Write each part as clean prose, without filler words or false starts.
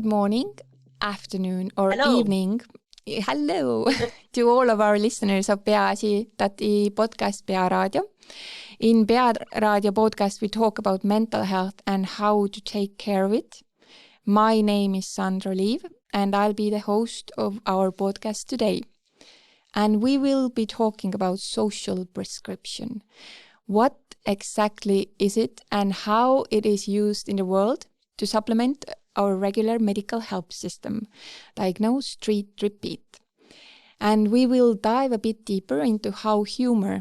good morning, afternoon or Hello. evening. Hello to all of our listeners of Peaasi.ee podcast Pearaadio. In Pearaadio podcast, we talk about mental health and how to take care of it. My name is Sandra Liiv and I'll be the host of our podcast today. And we will be talking about social prescription. What exactly is it and how it is used in the world to supplement our regular medical health system, diagnose, treat, repeat. And we will dive a bit deeper into how humor,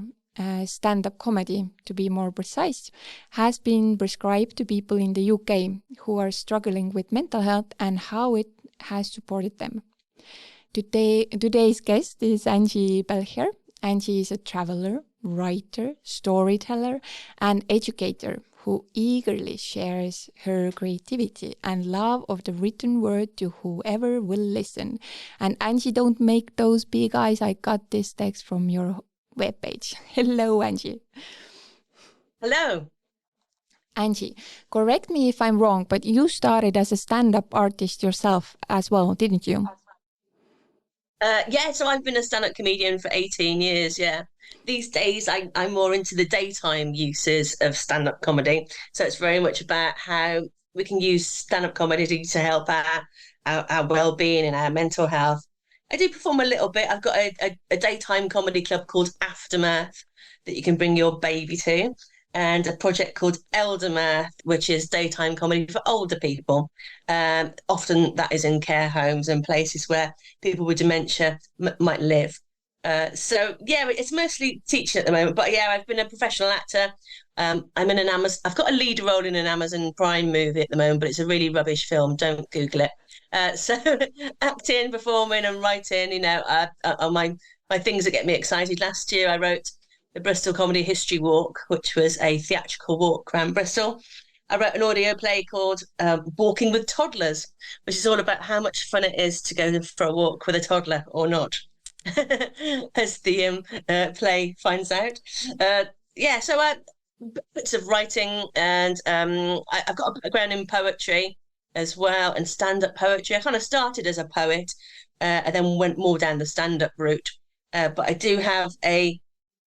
stand-up comedy to be more precise, has been prescribed to people in the UK who are struggling with mental health and how it has supported them. Today's guest is Angie Belcher. Angie is a traveler, writer, storyteller, and educator who eagerly shares her creativity and love of the written word to whoever will listen. And Angie, don't make those big eyes. I got this text from your webpage. Hello, Angie. Hello. Angie, correct me if I'm wrong, but you started as a stand-up artist yourself as well, didn't you? So I've been a stand-up comedian for 18 years, yeah. These days, I'm more into the daytime uses of stand-up comedy. So it's very much about how we can use stand-up comedy to help our well-being and our mental health. I do perform a little bit. I've got a daytime comedy club called Aftermath that you can bring your baby to, and a project called Eldermath, which is daytime comedy for older people. Often that is in care homes and places where people with dementia might live. It's mostly teaching at the moment. But yeah, I've been a professional actor. I'm in an Amazon. I've got a lead role in an Amazon Prime movie at the moment, but it's a really rubbish film. Don't Google it. So acting, performing, and writing, are my things that get me excited. Last year, I wrote the Bristol Comedy History Walk, which was a theatrical walk around Bristol. I wrote an audio play called Walking with Toddlers, which is all about how much fun it is to go for a walk with a toddler or not, as the play finds out. Bits of writing, and I've got a background in poetry as well, and stand-up poetry. I kind of started as a poet and then went more down the stand-up route. But I do have a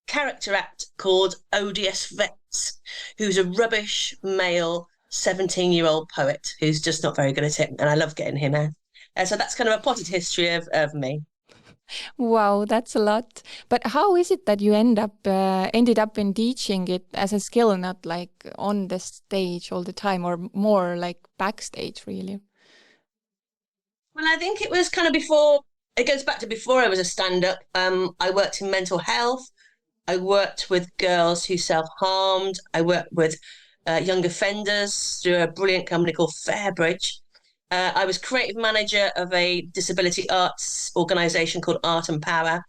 character act called Odious Vets, who's a rubbish male 17-year-old poet who's just not very good at it, and I love getting him out. So that's kind of a potted history of me. Wow, that's a lot. But how is it that you ended up in teaching it as a skill, not like on the stage all the time, or more like backstage, really? Well, I think it was kind of before. It goes back to before I was a stand-up. I worked in mental health. I worked with girls who self-harmed. I worked with young offenders through a brilliant company called Fairbridge. I was creative manager of a disability arts organisation called Art and Power.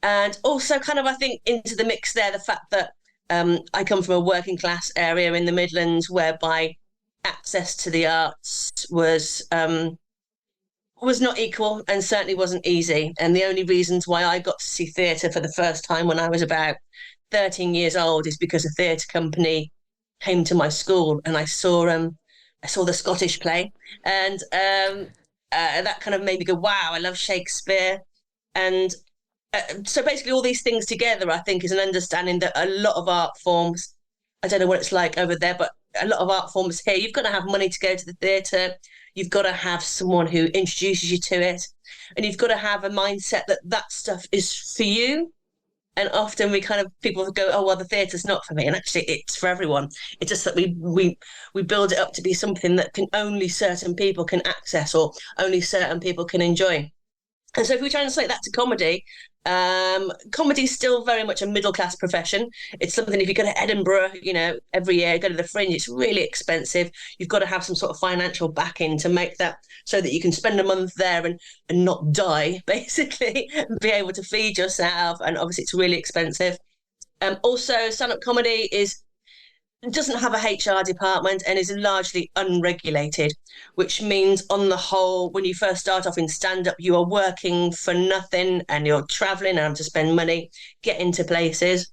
And also kind of, I think, into the mix there, the fact that I come from a working class area in the Midlands whereby access to the arts was not equal and certainly wasn't easy. And the only reasons why I got to see theatre for the first time when I was about 13 years old is because a theatre company came to my school, and I saw the Scottish play, and that kind of made me go, wow, I love Shakespeare. And so basically all these things together, I think, is an understanding that a lot of art forms, I don't know what it's like over there, but a lot of art forms here, you've got to have money to go to the theatre. You've got to have someone who introduces you to it, and you've got to have a mindset that stuff is for you. And often people go, oh, well, the theatre's not for me. And actually it's for everyone. It's just that we build it up to be something that only certain people can access, or only certain people can enjoy. And so if we translate that to comedy, comedy is still very much a middle-class profession. It's something, if you go to Edinburgh, every year, go to the Fringe, it's really expensive. You've got to have some sort of financial backing to make that so that you can spend a month there and not die, basically, and be able to feed yourself. And obviously it's really expensive. Also, stand-up comedy doesn't have a HR department and is largely unregulated, which means on the whole, when you first start off in stand-up, you are working for nothing and you're traveling and having to spend money, get into places.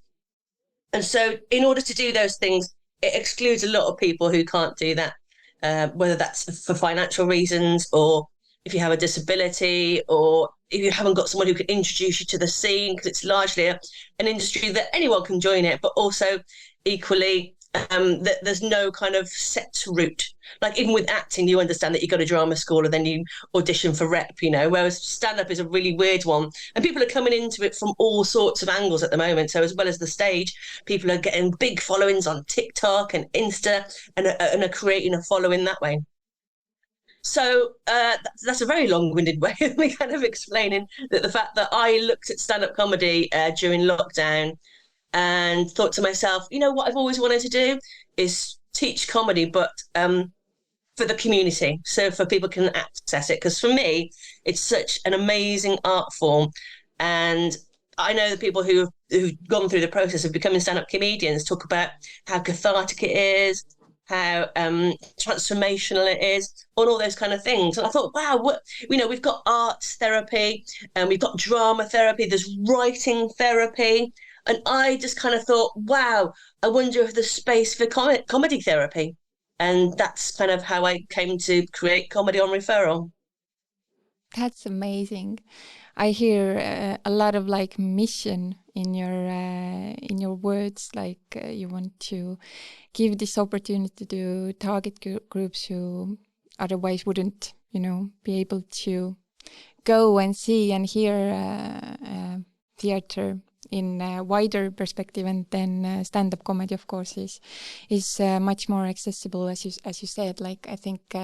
And so in order to do those things, it excludes a lot of people who can't do that. whether that's for financial reasons or if you have a disability or if you haven't got someone who can introduce you to the scene, because it's largely an industry that anyone can join it, but also equally that there's no kind of set route. Like even with acting, you understand that you go to drama school and then you audition for rep, whereas stand-up is a really weird one. And people are coming into it from all sorts of angles at the moment. So as well as the stage, people are getting big followings on TikTok and Insta and are creating a following that way. So that's a very long-winded way of me kind of explaining that the fact that I looked at stand-up comedy during lockdown and thought to myself, what I've always wanted to do is teach comedy, but for the community, so for people can access it. Because for me, it's such an amazing art form, and I know the people who've gone through the process of becoming stand-up comedians talk about how cathartic it is, how transformational it is, all those kind of things. And I thought, wow, we've got arts therapy and we've got drama therapy, there's writing therapy. And I just kind of thought, wow, I wonder if there's space for comedy therapy. And that's kind of how I came to create Comedy on Referral. That's amazing. I hear a lot of like mission in your words. Like you want to give this opportunity to target groups who otherwise wouldn't, be able to go and see and hear theater in a wider perspective, and then stand-up comedy, of course, is much more accessible, as you said. Like I think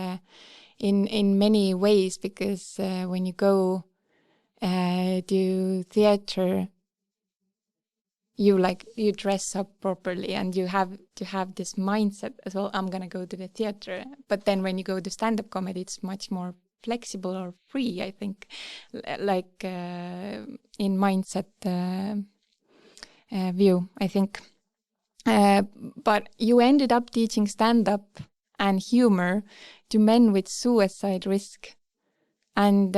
in many ways, because when you go do theater, you dress up properly and you have to have this mindset as well. I'm gonna go to the theater, but then when you go to stand-up comedy, it's much more flexible or free. I think, like in mindset view, I think. But you ended up teaching stand-up and humor to men with suicide risk. And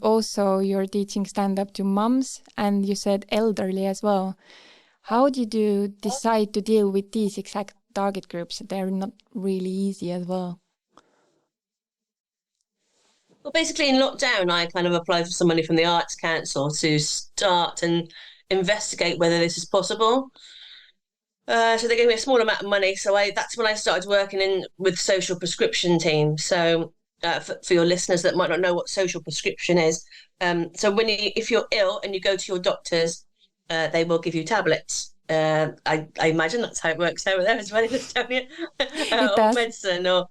also you're teaching stand-up to mums, and you said elderly as well. How did you decide to deal with these exact target groups? They're not really easy as well. Well, basically in lockdown, I kind of applied for some money from the Arts Council to start and investigate whether this is possible. So they gave me a small amount of money. So that's when I started working with social prescription team. So for your listeners that might not know what social prescription is, so if you're ill and you go to your doctors, they will give you tablets. I imagine that's how it works over there as well in Estonia. Or medicine, or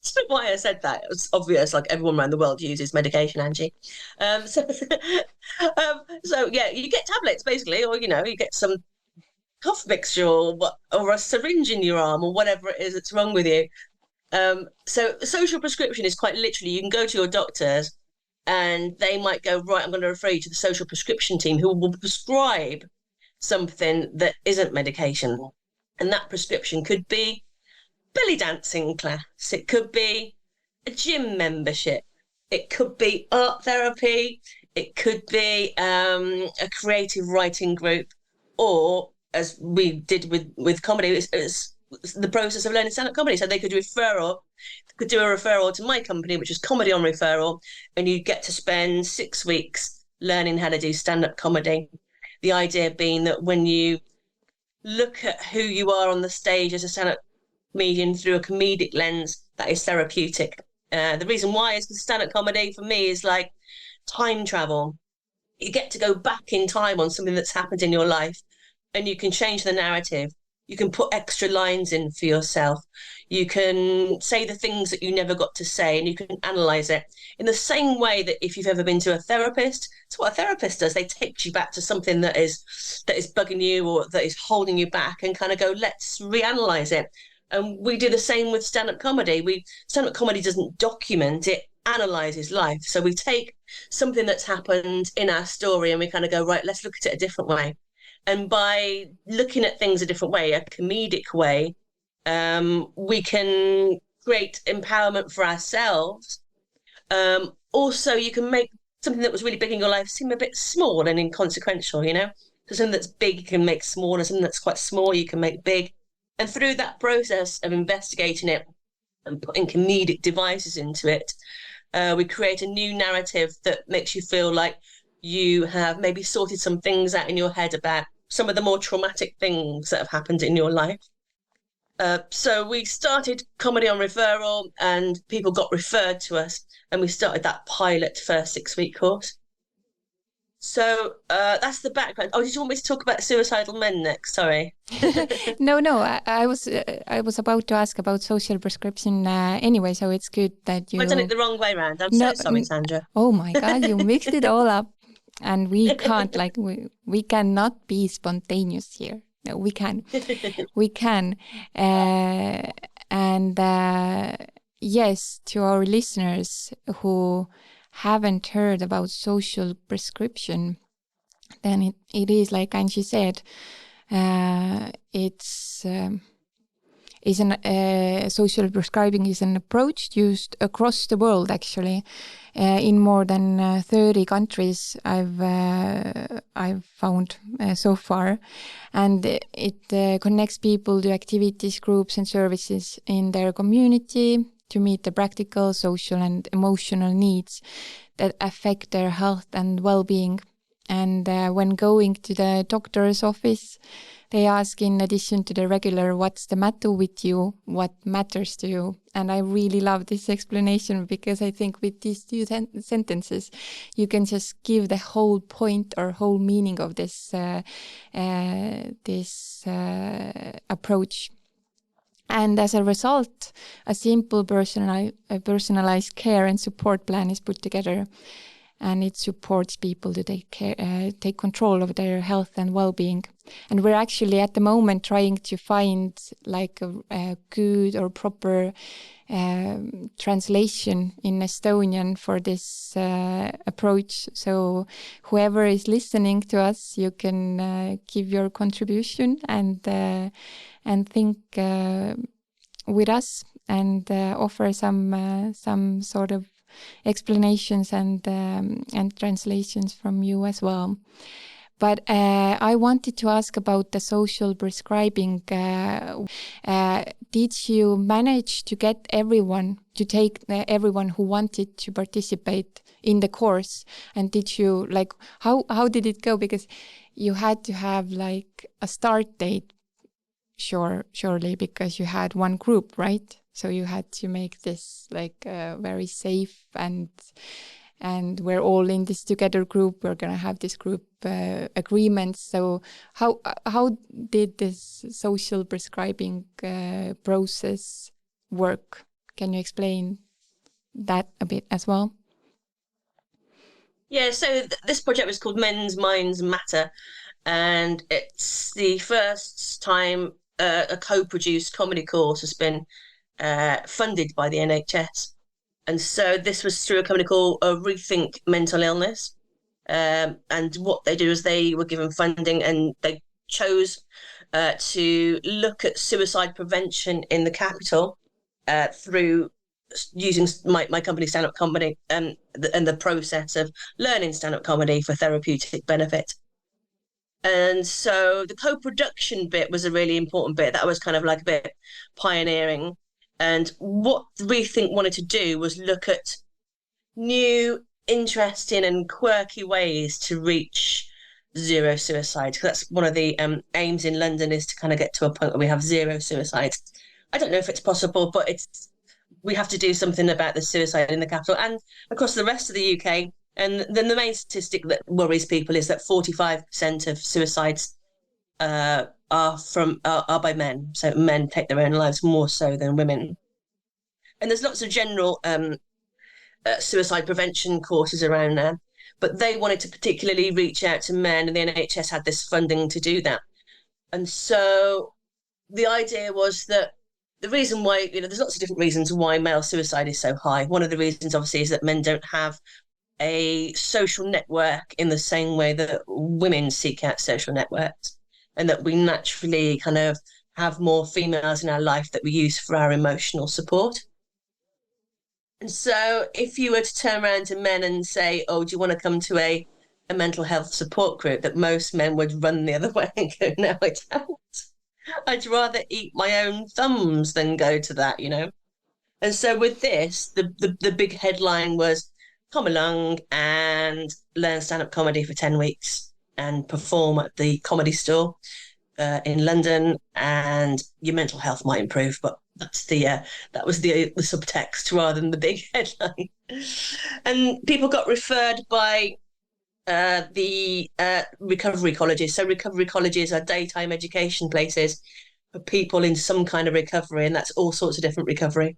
it's why I said that. It was obvious, like everyone around the world uses medication, Angie. So yeah, you get tablets basically, or you get some cough mixture or a syringe in your arm or whatever it is that's wrong with you. So social prescription is quite literally, you can go to your doctors and they might go, right, I'm going to refer you to the social prescription team who will prescribe something that isn't medication. And that prescription could be belly dancing class. It could be a gym membership. It could be art therapy. It could be a creative writing group, or as we did with comedy, it's the process of learning stand-up comedy. So they could do a referral to my company, which is Comedy on Referral, and you get to spend 6 weeks learning how to do stand-up comedy. The idea being that when you look at who you are on the stage as a stand-up comedian through a comedic lens, that is therapeutic. The reason why is because stand-up comedy for me is like time travel. You get to go back in time on something that's happened in your life, and you can change the narrative. You can put extra lines in for yourself. You can say the things that you never got to say, and you can analyze it in the same way that if you've ever been to a therapist, it's what a therapist does. They take you back to something that is bugging you or that is holding you back, and kind of go, let's reanalyze it. And we do the same with stand-up comedy. Stand-up comedy doesn't document, it analyzes life. So we take something that's happened in our story and we kind of go, right, let's look at it a different way. And by looking at things a different way, a comedic way, we can create empowerment for ourselves. Also, you can make something that was really big in your life seem a bit small and inconsequential, So something that's big you can make small, and something that's quite small you can make big. And through that process of investigating it and putting comedic devices into it, we create a new narrative that makes you feel like you have maybe sorted some things out in your head about some of the more traumatic things that have happened in your life. So we started comedy on referral, and people got referred to us, and we started that pilot first 6-week course. So that's the background. Oh, did you want me to talk about suicidal men next? Sorry. No, I was about to ask about social prescription anyway, so it's good that you... I've done it the wrong way around. I'm so sorry, Sandra. Oh my God, you mixed it all up. And we can't, like, we cannot be spontaneous here. No, we can. We can. Yes, to our listeners who haven't heard about social prescription, then it is like Angie said, social prescribing is an approach used across the world, actually, in more than 30 countries I've found so far, and it connects people to activities, groups, and services in their community to meet the practical, social, and emotional needs that affect their health and well-being. And when going to the doctor's office, they ask, in addition to the regular, what's the matter with you? What matters to you? And I really love this explanation, because I think with these two sentences, you can just give the whole point or whole meaning of this approach. And as a result, a simple personalized care and support plan is put together, and it supports people to take control of their health and well-being. And we're actually at the moment trying to find like a good or proper translation in Estonian for this approach. So whoever is listening to us, you can give your contribution and think with us, and offer some sort of explanations and translations from you as well. But I wanted to ask about the social prescribing. Did you manage to get everyone to take everyone who wanted to participate in the course? And did you, like, how did it go? Because you had to have like a start date, surely, because you had one group, right? So you had to make this like very safe, and we're all in this together group. We're gonna have this group agreement. So how did this social prescribing process work? Can you explain that a bit as well? Yeah, so this project was called Men's Minds Matter, and it's the first time a co-produced comedy course has been funded by the NHS. And so this was through a company called Rethink Mental Illness. And what they do is they were given funding, and they chose to look at suicide prevention in the capital through using my company, stand-up comedy, and the process of learning stand-up comedy for therapeutic benefit. And so the co-production bit was a really important bit. That was kind of like a bit pioneering. And what Rethink wanted to do was look at new, interesting and quirky ways to reach zero suicide. Because that's one of the aims in London, is to kind of get to a point where we have zero suicides. I don't know if it's possible, but we have to do something about the suicide in the capital and across the rest of the UK. And then the main statistic that worries people is that 45% of suicides are by men. So men take their own lives more so than women. And there's lots of general suicide prevention courses around there, but they wanted to particularly reach out to men, and the NHS had this funding to do that. And so the idea was that the reason why, there's lots of different reasons why male suicide is so high. One of the reasons, obviously, is that men don't have a social network in the same way that women seek out social networks, and that we naturally kind of have more females in our life that we use for our emotional support. And so if you were to turn around to men and say, oh, do you want to come to a mental health support group, that most men would run the other way and go, no, I don't. I'd rather eat my own thumbs than go to that, And so with this, the big headline was come along and learn stand-up comedy for 10 weeks and perform at the Comedy Store in London, and your mental health might improve. But that was the subtext rather than the big headline. And people got referred by the recovery colleges. So recovery colleges are daytime education places for people in some kind of recovery, and that's all sorts of different recovery.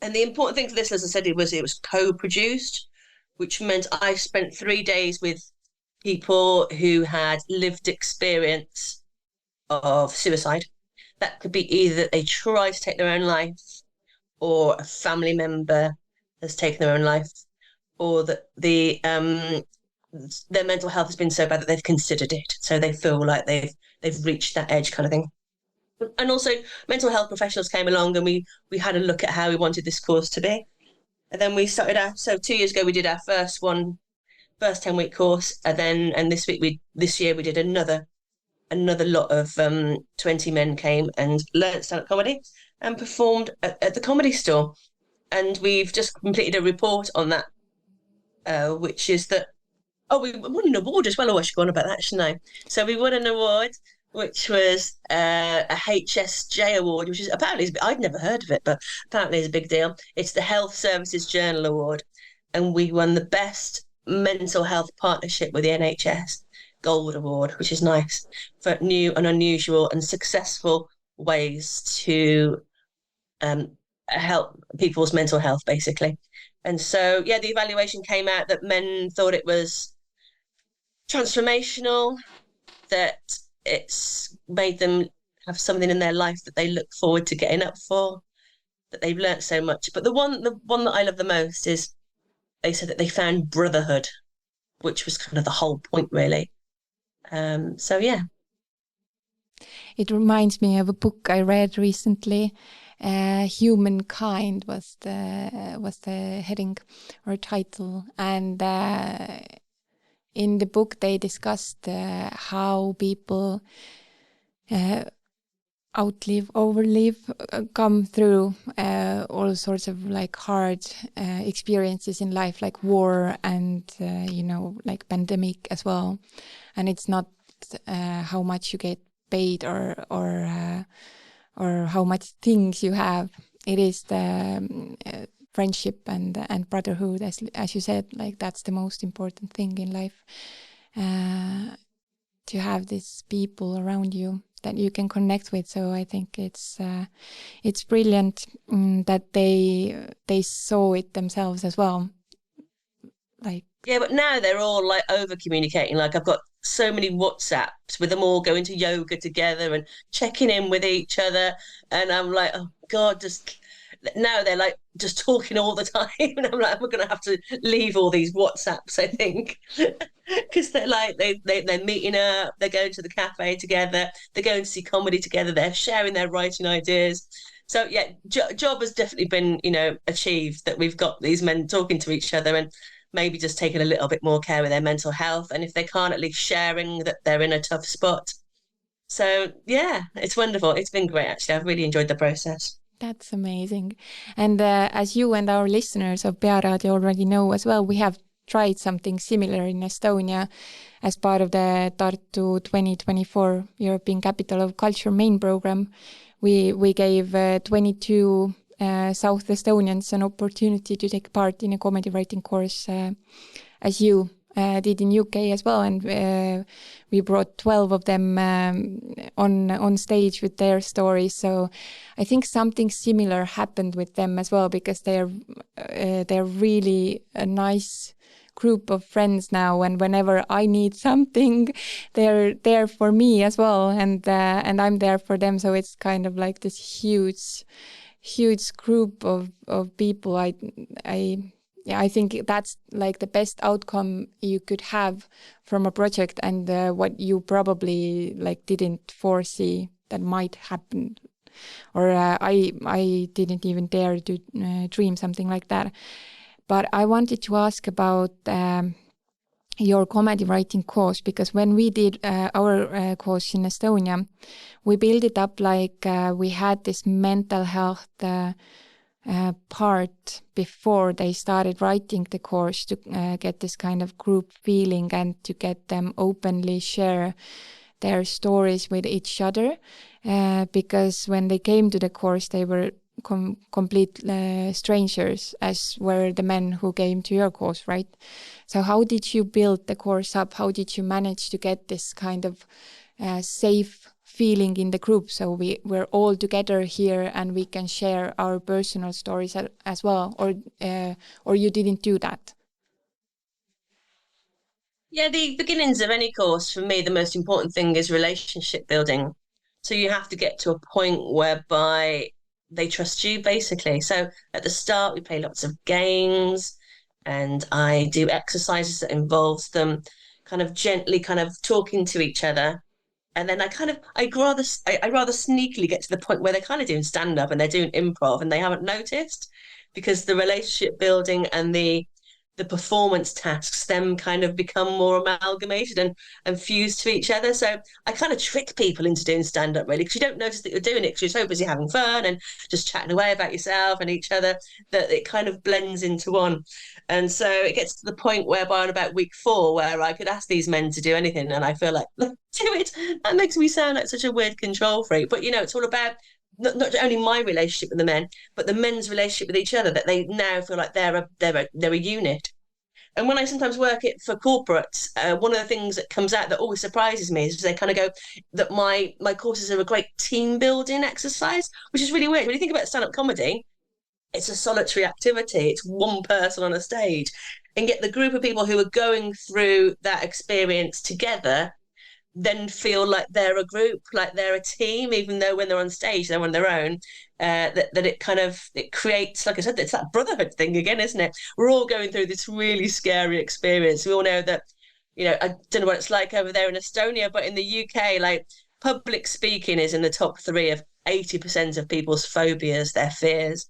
And the important thing for this, as I said, it was co-produced, which meant I spent 3 days with people who had lived experience of suicide. That could be either that they tried to take their own life, or a family member has taken their own life, or that their mental health has been so bad that they've considered it, so they feel like they've reached that edge, kind of thing. And also, mental health professionals came along, and we had a look at how we wanted this course to be. And then we started so 2 years ago we did our first 10-week course, and this year we did another lot of 20 men came and learnt stand-up comedy and performed at the Comedy Store. And we've just completed a report on that, which is that, we won an award as well. I should go on about that, shouldn't I? So we won an award, which was a HSJ award, which is apparently, I'd never heard of it, but apparently it's a big deal. It's the Health Services Journal Award. And we won the best mental health partnership with the NHS Gold Award, which is nice, for new and unusual and successful ways to help people's mental health, basically. And so, yeah, the evaluation came out that men thought it was transformational, that it's made them have something in their life that they look forward to getting up for, that they've learnt so much. But the one that I love the most is they said that they found brotherhood, which was kind of the whole point, really. So yeah. It reminds me of a book I read recently. Humankind was the heading or title, and in the book they discussed how people overlive, come through all sorts of like hard experiences in life, like war and like pandemic as well. And it's not how much you get paid or how much things you have. It is the friendship and brotherhood, as you said. Like that's the most important thing in life. To have these people around you that you can connect with. So I think it's brilliant that they saw it themselves as well. Like, yeah, but now they're all like over communicating. Like I've got so many WhatsApps with them all going to yoga together and checking in with each other, and I'm like, oh God, just now they're like just talking all the time, and I'm like, we're gonna have to leave all these WhatsApps, I think, because they're like they're meeting up, they're going to the cafe together, they're going to see comedy together, they're sharing their writing ideas. So yeah, job has definitely been achieved, that we've got these men talking to each other and maybe just taking a little bit more care of their mental health, and if they can't, at least sharing that they're in a tough spot. So yeah, it's wonderful. It's been great, actually. I've really enjoyed the process. that's amazing. And as you and our listeners of Pearadio already know as well, we have tried something similar in Estonia as part of the Tartu 2024 European Capital of Culture main program. We gave 22 South Estonians an opportunity to take part in a comedy writing course, as you did in UK as well, and we brought 12 of them on stage with their stories. So I think something similar happened with them as well, because they're really a nice group of friends now, and whenever I need something, they're there for me as well, and I'm there for them. So it's kind of like this huge group of people. I think that's like the best outcome you could have from a project, and what you probably like didn't foresee that might happen, or I didn't even dare to dream something like that. But I wanted to ask about your comedy writing course, because when we did our course in Estonia, we built it up like we had this mental health part before they started writing the course to get this kind of group feeling and to get them openly share their stories with each other. Because when they came to the course, they were complete strangers, as were the men who came to your course, right? So how did you build the course up? How did you manage to get this kind of safe feeling in the group, so we're all together here and we can share our personal stories as well, or you didn't do that? Yeah, the beginnings of any course, for me, the most important thing is relationship building. So you have to get to a point whereby they trust you, basically. So at the start, we play lots of games, and I do exercises that involves them kind of gently kind of talking to each other. And then I rather sneakily get to the point where they're kind of doing stand up and they're doing improv and they haven't noticed, because the relationship building and the performance tasks then kind of become more amalgamated and fused to each other. So I kind of trick people into doing stand up, really, because you don't notice that you're doing it because you're so busy having fun and just chatting away about yourself and each other, that it kind of blends into one. And so it gets to the point whereby on about week 4, where I could ask these men to do anything and I feel like, look, do it. That makes me sound like such a weird control freak. But, it's all about not only my relationship with the men, but the men's relationship with each other, that they now feel like they're a unit. And when I sometimes work it for corporates, one of the things that comes out that always surprises me is they kind of go that my courses are a great team building exercise, which is really weird. When you think about stand-up comedy, it's a solitary activity. It's one person on a stage. And get the group of people who are going through that experience together then feel like they're a group, like they're a team, even though when they're on stage, they're on their own. That it creates, like I said, it's that brotherhood thing again, isn't it? We're all going through this really scary experience. We all know that, I don't know what it's like over there in Estonia, but in the UK, like public speaking is in the top 3 of 80% of people's phobias, their fears.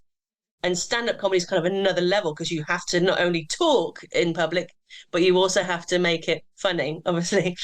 And stand-up comedy is kind of another level, because you have to not only talk in public, but you also have to make it funny, obviously.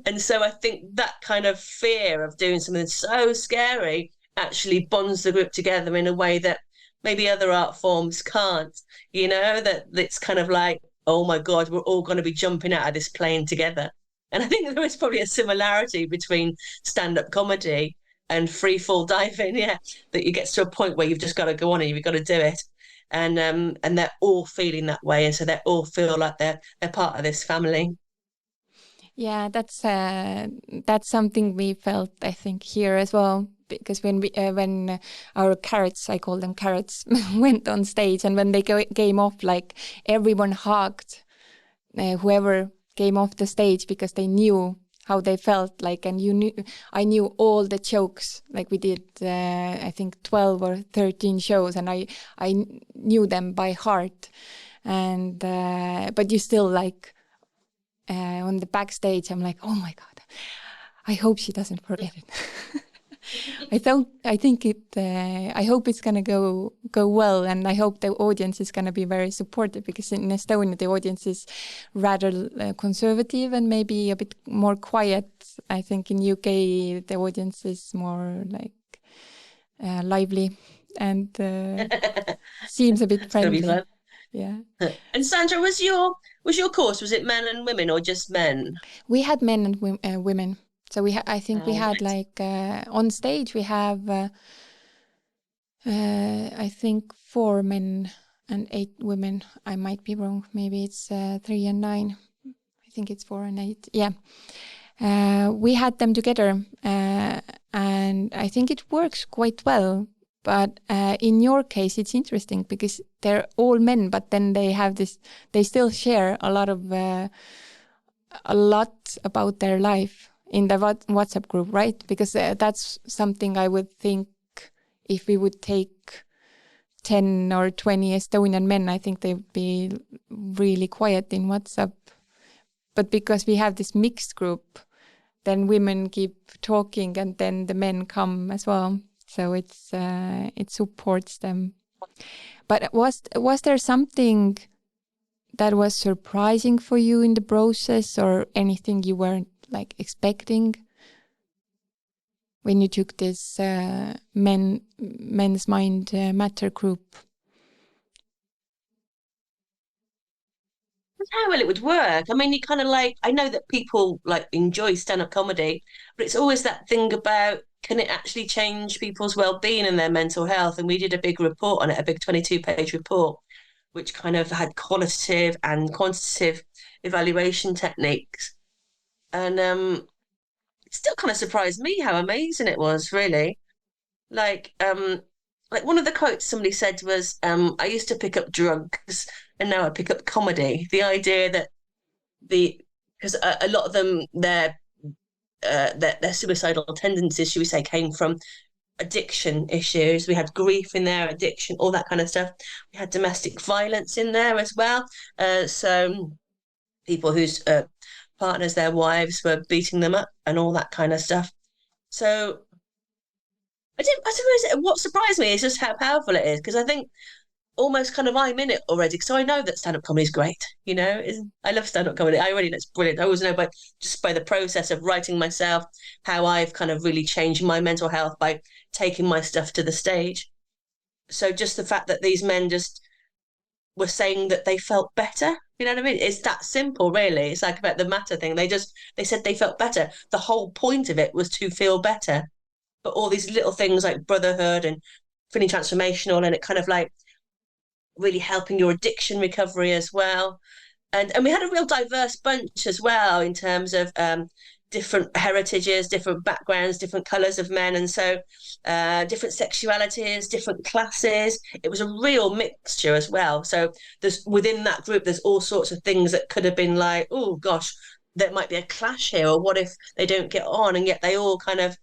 And so I think that kind of fear of doing something so scary actually bonds the group together in a way that maybe other art forms can't. That it's kind of like, oh my God, we're all going to be jumping out of this plane together. And I think there is probably a similarity between stand-up comedy and free fall diving, yeah, that you get to a point where you've just got to go on and you've got to do it. And they're all feeling that way, and so they all feel like they're part of this family. Yeah, that's something we felt, I think, here as well, because when our carrots, I call them carrots, went on stage, and when they came off, like everyone hugged whoever came off the stage, because they knew how they felt like, and I knew all the jokes. Like we did, I think 12 or 13 shows, and I knew them by heart. And but you still like on the backstage, I'm like, oh my God, I hope she doesn't forget it. I hope it's gonna go well, and I hope the audience is gonna be very supportive, because in Estonia the audience is rather conservative and maybe a bit more quiet. I think in UK the audience is more like lively and seems a bit friendly. Yeah. And Sandra, was your course, was it men and women or just men? We had men and women. So I think we had Right. like on stage we have I think 4 men and 8 women. I might be wrong. Maybe it's 3 and 9. I think it's 4 and 8. Yeah. We had them together, and I think it works quite well. But in your case, it's interesting because they're all men, but then they have this. They still share a lot about their life in the WhatsApp group, right? Because that's something I would think if we would take 10 or 20 Estonian men, I think they'd be really quiet in WhatsApp. But because we have this mixed group, then women keep talking and then the men come as well. So it supports them. But was there something that was surprising for you in the process, or anything you weren't like expecting when you took this men's mind matter group? How well it would work. I mean, you kind of like, I know that people like enjoy stand-up comedy, but it's always that thing about, can it actually change people's well-being and their mental health? And we did a big report on it, a big 22-page report, which kind of had qualitative and quantitative evaluation techniques. And it still kind of surprised me how amazing it was, really. Like, like one of the quotes somebody said was, I used to pick up drugs and now I pick up comedy. The idea that because a lot of them, their suicidal tendencies, should we say, came from addiction issues. We had grief in there, addiction, all that kind of stuff. We had domestic violence in there as well. So people whose partners, their wives, were beating them up and all that kind of stuff. So I suppose what surprised me is just how powerful it is, because I think almost kind of I'm in it already. So I know that stand-up comedy is great. I love stand-up comedy. I already know it's brilliant. I always know by the process of writing myself how I've kind of really changed my mental health by taking my stuff to the stage. So just the fact that these men just were saying that they felt better. You know what I mean? It's that simple, really. It's like about the matter thing. They said they felt better. The whole point of it was to feel better. But all these little things like brotherhood and feeling transformational, and it kind of like really helping your addiction recovery as well. And we had a real diverse bunch as well in terms of different heritages, different backgrounds, different colours of men, and so different sexualities, different classes. It was a real mixture as well. So there's within that group, there's all sorts of things that could have been like, oh gosh, there might be a clash here, or what if they don't get on, and yet they all kind of,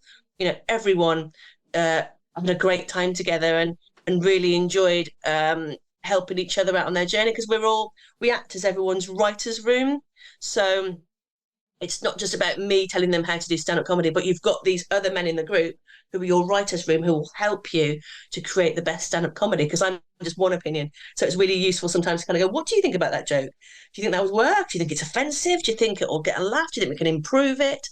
everyone had a great time together and really enjoyed helping each other out on their journey, because we act as everyone's writer's room. So it's not just about me telling them how to do stand-up comedy, but you've got these other men in the group who are your writer's room, who will help you to create the best stand-up comedy, because I'm just one opinion. So it's really useful sometimes to kind of go, what do you think about that joke? Do you think that would work? Do you think it's offensive? Do you think it will get a laugh? Do you think we can improve it?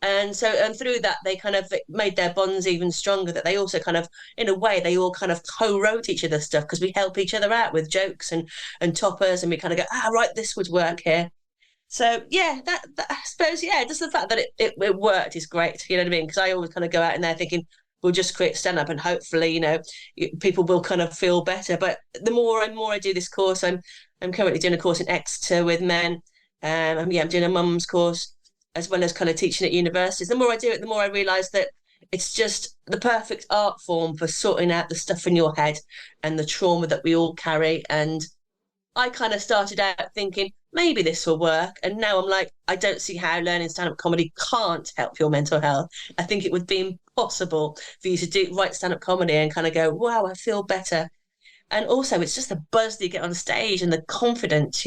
And so, and through that, they kind of made their bonds even stronger, that they also kind of, in a way, they all kind of co-wrote each other's stuff, because we help each other out with jokes and toppers, and we kind of go, right, this would work here. So yeah, that I suppose, yeah, just the fact that it worked is great. You know what I mean? Because I always kind of go out in there thinking, we'll just create stand up and hopefully, people will kind of feel better. But the more and more I do this course, I'm currently doing a course in Exeter with men. I'm doing a mum's course, as well as kind of teaching at universities. The more I do it, the more I realise that it's just the perfect art form for sorting out the stuff in your head and the trauma that we all carry. And I kind of started out thinking, maybe this will work. And now I'm like, I don't see how learning stand-up comedy can't help your mental health. I think it would be impossible for you to write stand-up comedy and kind of go, wow, I feel better. And also, it's just the buzz that you get on stage and the confidence,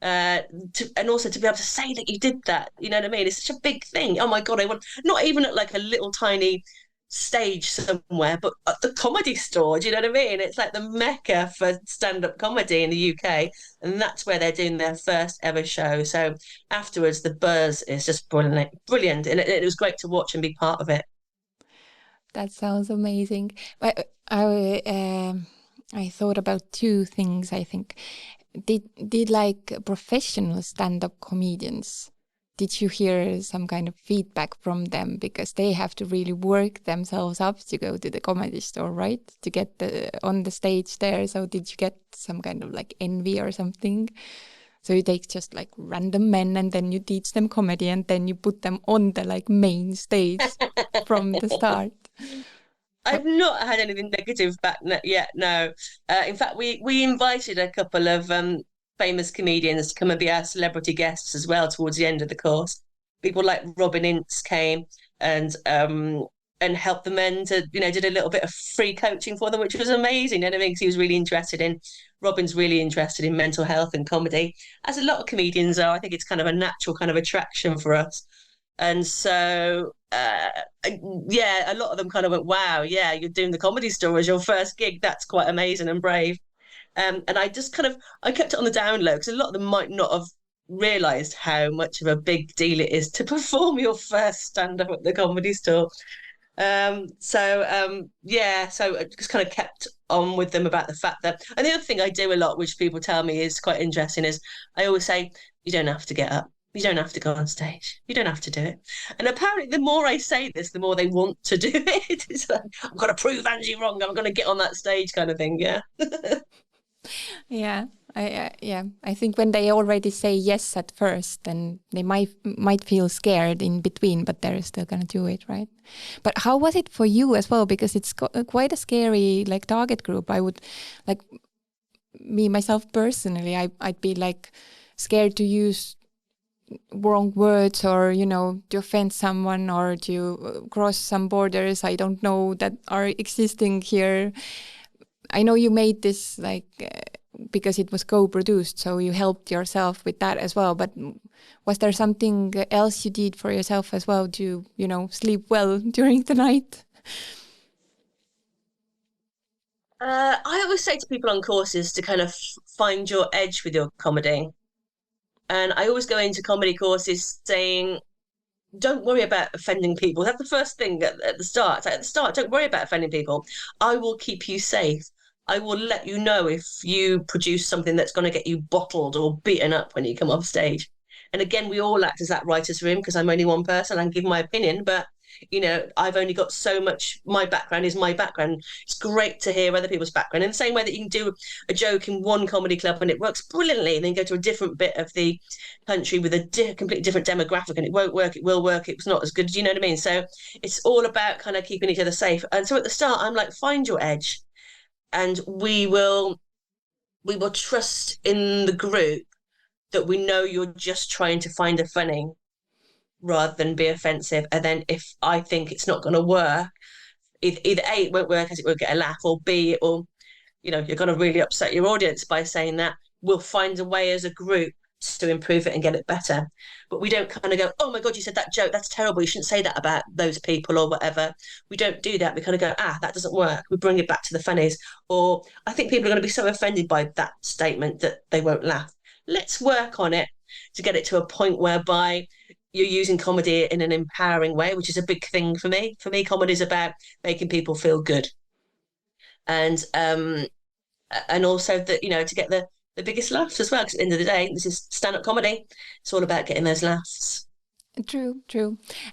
and also to be able to say that you did that. You know what I mean? It's such a big thing. Oh my God, I want, not even at like a little tiny stage somewhere, but at the Comedy Store. Do you know what I mean? It's like the mecca for stand-up comedy in the UK, and that's where they're doing their first ever show. So afterwards, the buzz is just brilliant, and it was great to watch and be part of it. That sounds amazing. But I thought about two things. I think did like professional stand-up comedians, did you hear some kind of feedback from them, because they have to really work themselves up to go to the Comedy Store, right, to get on the stage there? So did you get some kind of like envy or something? So you take just like random men and then you teach them comedy and then you put them on the like main stage from the start. I've not had anything negative back yet. No, in fact, we invited a couple of famous comedians to come and be our celebrity guests as well towards the end of the course. People like Robin Ince came and helped the men to, did a little bit of free coaching for them, which was amazing. You know what I mean? Because he was really interested in, Robin's really interested in mental health and comedy, as a lot of comedians are. I think it's kind of a natural kind of attraction for us. And so, yeah, a lot of them kind of went, wow, yeah, you're doing the Comedy Store as your first gig. That's quite amazing and brave. And I kept it on the down low because a lot of them might not have realised how much of a big deal it is to perform your first stand-up at the Comedy Store. So I just kind of kept on with them about the fact that, and the other thing I do a lot, which people tell me is quite interesting, is I always say, you don't have to get up. You don't have to go on stage. You don't have to do it. And apparently, the more I say this, the more they want to do it. It's like, I've got to prove Angie wrong. I'm going to get on that stage kind of thing. Yeah. Yeah, I think when they already say yes at first, then they might feel scared in between, but they're still gonna do it, right? But how was it for you as well? Because it's quite a scary like target group. I would like me myself personally. I'd be like scared to use wrong words or to offend someone or to cross some borders I don't know that are existing here. I know you made this like because it was co-produced, so you helped yourself with that as well. But was there something else you did for yourself as well to, sleep well during the night? I always say to people on courses to kind of find your edge with your comedy. And I always go into comedy courses saying, don't worry about offending people. That's the first thing at the start. At the start, don't worry about offending people. I will keep you safe. I will let you know if you produce something that's going to get you bottled or beaten up when you come off stage. And again, we all act as that writer's room because I'm only one person. I can give my opinion, but I've only got so much. My background is my background. It's great to hear other people's background in the same way that you can do a joke in one comedy club and it works brilliantly, and then go to a different bit of the country with a completely different demographic and it won't work, it will work, it's not as good. Do you know what I mean? So it's all about kind of keeping each other safe. And so at the start, I'm like, find your edge, and we will trust in the group that we know you're just trying to find a funny rather than be offensive. And then if I think it's not going to work, either A, it won't work as it won't get a laugh, or B, it will, you're going to really upset your audience by saying that. We'll find a way as a group to improve it and get it better. But we don't kind of go, oh my God, you said that joke, that's terrible, you shouldn't say that about those people or whatever. We don't do that. We kind of go, that doesn't work. We bring it back to the funnies. Or I think people are going to be so offended by that statement that they won't laugh. Let's work on it to get it to a point whereby you're using comedy in an empowering way, which is a big thing for me. For me, comedy is about making people feel good. And also that, to get the biggest laughs as well, because at the end of the day, this is stand-up comedy. It's all about getting those laughs. True.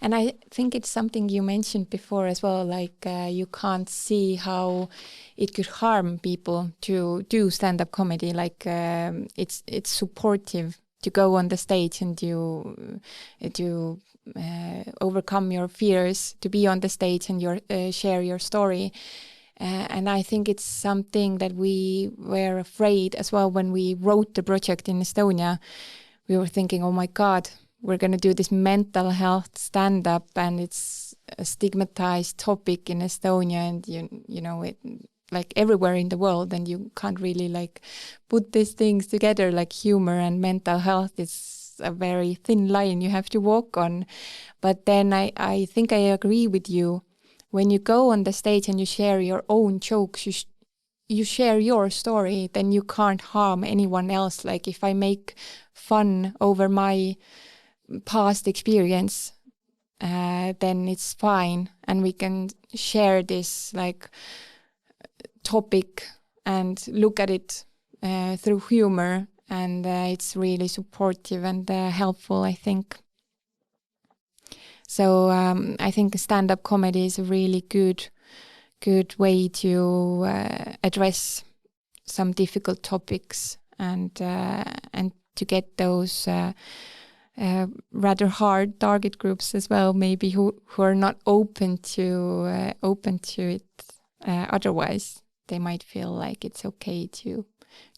And I think it's something you mentioned before as well, like you can't see how it could harm people to do stand-up comedy. Like it's supportive to go on the stage and to overcome your fears, to be on the stage and share your story. And I think it's something that we were afraid as well when we wrote the project in Estonia. We were thinking, oh my God, we're going to do this mental health stand-up and it's a stigmatized topic in Estonia and you know it like everywhere in the world, and you can't really like put these things together, like humor and mental health is a very thin line you have to walk on. But then I think I agree with you. When you go on the stage and you share your own jokes, you share your story, then you can't harm anyone else. Like if I make fun over my past experience, then it's fine, and we can share this like topic and look at it through humor, and it's really supportive and helpful, I think. So I think stand-up comedy is a really good way to address some difficult topics and to get those rather hard target groups as well, maybe who are not open to it. Otherwise, they might feel like it's okay to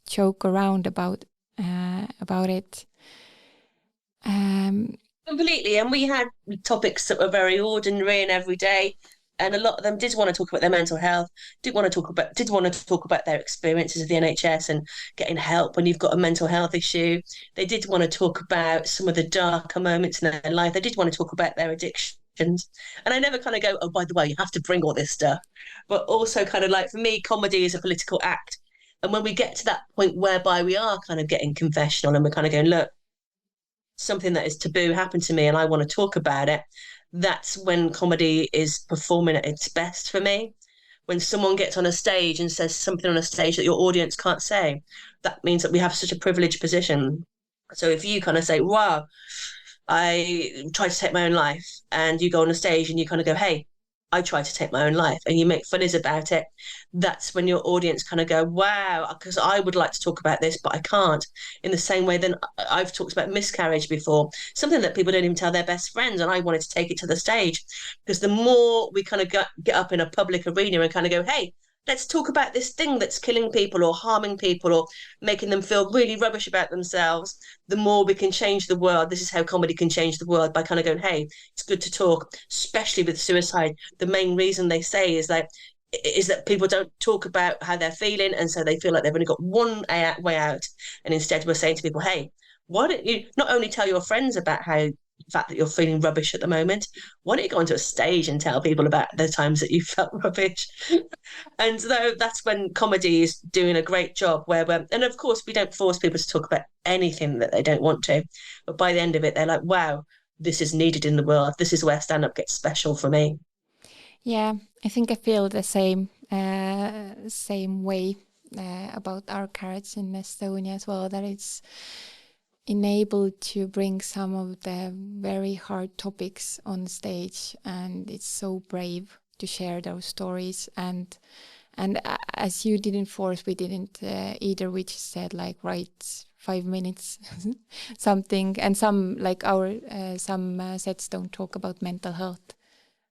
joke around about it. Completely. And we had topics that were very ordinary and everyday. And a lot of them did want to talk about their mental health, did want to talk about their experiences of the NHS and getting help when you've got a mental health issue. They did want to talk about some of the darker moments in their life. They did want to talk about their addictions. And I never kind of go, oh, by the way, you have to bring all this stuff. But also kind of like, for me, comedy is a political act. And when we get to that point whereby we are kind of getting confessional and we're kind of going, look, something that is taboo happened to me and I want to talk about it, that's when comedy is performing at its best for me. When someone gets on a stage and says something on a stage that your audience can't say, that means that we have such a privileged position. So if you kind of say, wow, I tried to take my own life, and you go on a stage and you kind of go, hey, I tried to take my own life, and you make funnies about it, that's when your audience kind of go, wow, because I would like to talk about this, but I can't. In the same way, then I've talked about miscarriage before, something that people don't even tell their best friends, and I wanted to take it to the stage, because the more we kind of get up in a public arena and kind of go, hey, let's talk about this thing that's killing people or harming people or making them feel really rubbish about themselves, the more we can change the world. This is how comedy can change the world, by kind of going, hey, it's good to talk, especially with suicide. The main reason they say is that people don't talk about how they're feeling, and so they feel like they've only got one way out. And instead we're saying to people, hey, why don't you not only tell your friends about how the fact that you're feeling rubbish at the moment, why don't you go onto a stage and tell people about the times that you felt rubbish? And so that's when comedy is doing a great job, where we're, and of course we don't force people to talk about anything that they don't want to, but by the end of it they're like, wow, this is needed in the world. This is where stand-up gets special for me. Yeah, I think I feel the same way about our carrots in Estonia as well, that it's enabled to bring some of the very hard topics on stage, and it's so brave to share those stories. And as you didn't force, we didn't either. We just said like, right, 5 minutes, something. And some like our some sets don't talk about mental health,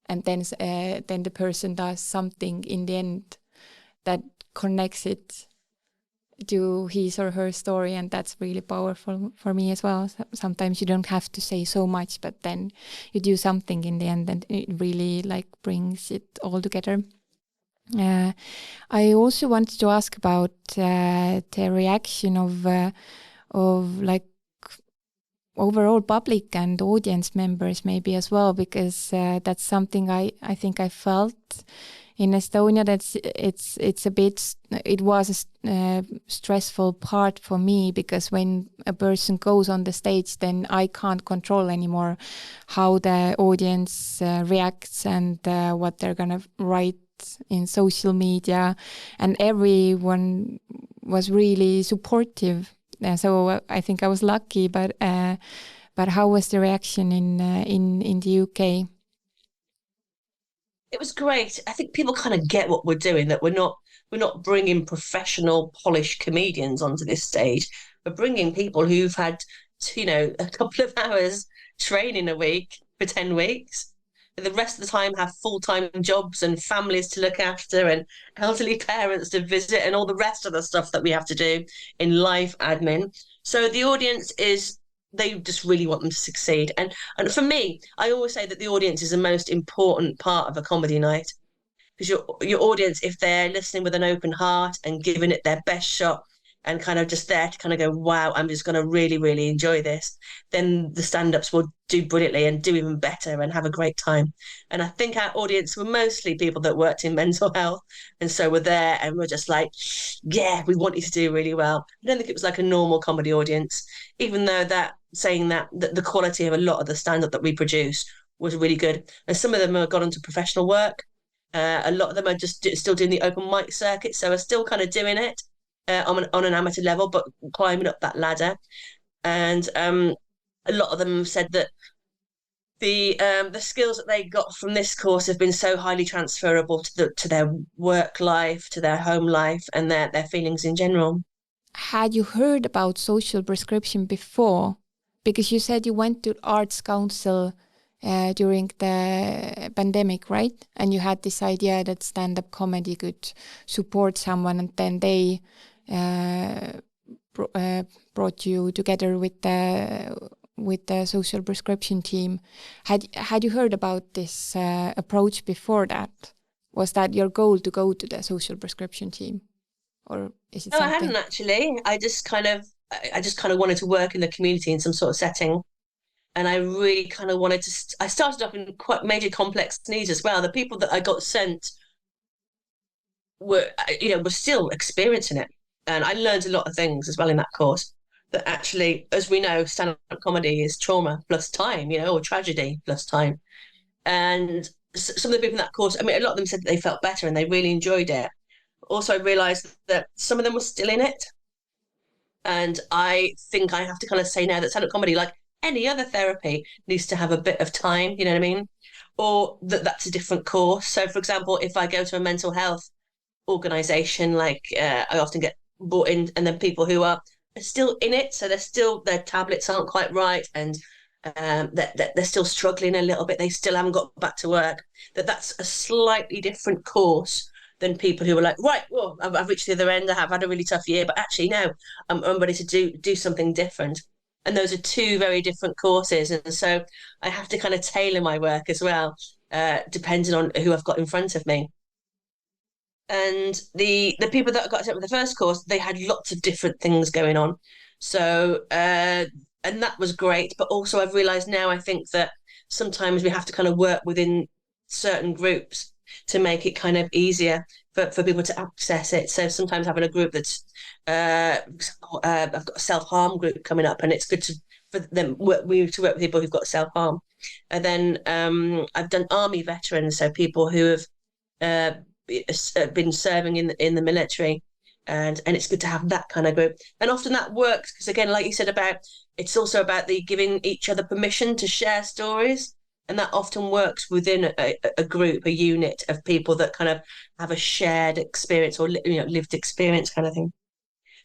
and then the person does something in the end that connects it to his or her story, and that's really powerful for me as well. Sometimes you don't have to say so much, but then you do something in the end, and it really like brings it all together. I also wanted to ask about the reaction of like overall public and audience members maybe as well, because that's something I think I felt in Estonia, that it was a stressful part for me, because when a person goes on the stage, then I can't control anymore how the audience reacts and what they're gonna write in social media, and everyone was really supportive. So I think I was lucky, but how was the reaction in the UK? It was great. I think people kind of get what we're doing, that we're not bringing professional polished comedians onto this stage. We're bringing people who've had, a couple of hours training a week for 10 weeks. The rest of the time have full-time jobs and families to look after and elderly parents to visit and all the rest of the stuff that we have to do in life admin. So the audience is, they just really want them to succeed. And for me, I always say that the audience is the most important part of a comedy night, because your audience, if they're listening with an open heart and giving it their best shot and kind of just there to kind of go, wow, I'm just going to really, really enjoy this, then the stand-ups will do brilliantly and do even better and have a great time. And I think our audience were mostly people that worked in mental health, and so we're there and we're just like, yeah, we want you to do really well. I don't think it was like a normal comedy audience, even though that saying that the quality of a lot of the stand-up that we produce was really good. And some of them have gone on to professional work. A lot of them are just still doing the open mic circuit, so are still kind of doing it on an amateur level, but climbing up that ladder. And a lot of them have said that the skills that they got from this course have been so highly transferable to their work life, to their home life, and their feelings in general. Had you heard about social prescription before? Because you said you went to Arts Council during the pandemic, right? And you had this idea that stand-up comedy could support someone, and then they brought you together with the social prescription team. Had you heard about this approach before that? Was that your goal, to go to the social prescription team, or is it No, I something? hadn't actually. I just kind of wanted to work in the community in some sort of setting. And I really kind of wanted to, I started off in quite major complex needs as well. The people that I got sent were still experiencing it. And I learned a lot of things as well in that course. That actually, as we know, stand-up comedy is trauma plus time, or tragedy plus time. And some of the people in that course, I mean, a lot of them said that they felt better and they really enjoyed it. Also, I realized that some of them were still in it. And I think I have to kind of say now that stand-up comedy, like any other therapy, needs to have a bit of time, you know what I mean? Or that's a different course. So, for example, if I go to a mental health organization, like I often get brought in, and then people who are still in it, so their tablets aren't quite right, and they're still struggling a little bit. They still haven't got back to work. That's a slightly different course than people who are like, right, well, I've reached the other end. I have had a really tough year, but actually now I'm ready to do something different. And those are two very different courses, and so I have to kind of tailor my work as well, depending on who I've got in front of me. And the people that got up with the first course, they had lots of different things going on. So and that was great. But also I've realized now, I think that sometimes we have to kind of work within certain groups to make it kind of easier for people to access it. So sometimes having a group that's I've got a self-harm group coming up, and it's good for them to work with people who've got self-harm. And then I've done army veterans, so people who have uh, been serving in the military, and it's good to have that kind of group. And often that works because, again, like you said, about it's also about the giving each other permission to share stories, and that often works within a group, a unit of people that kind of have a shared experience or lived experience kind of thing.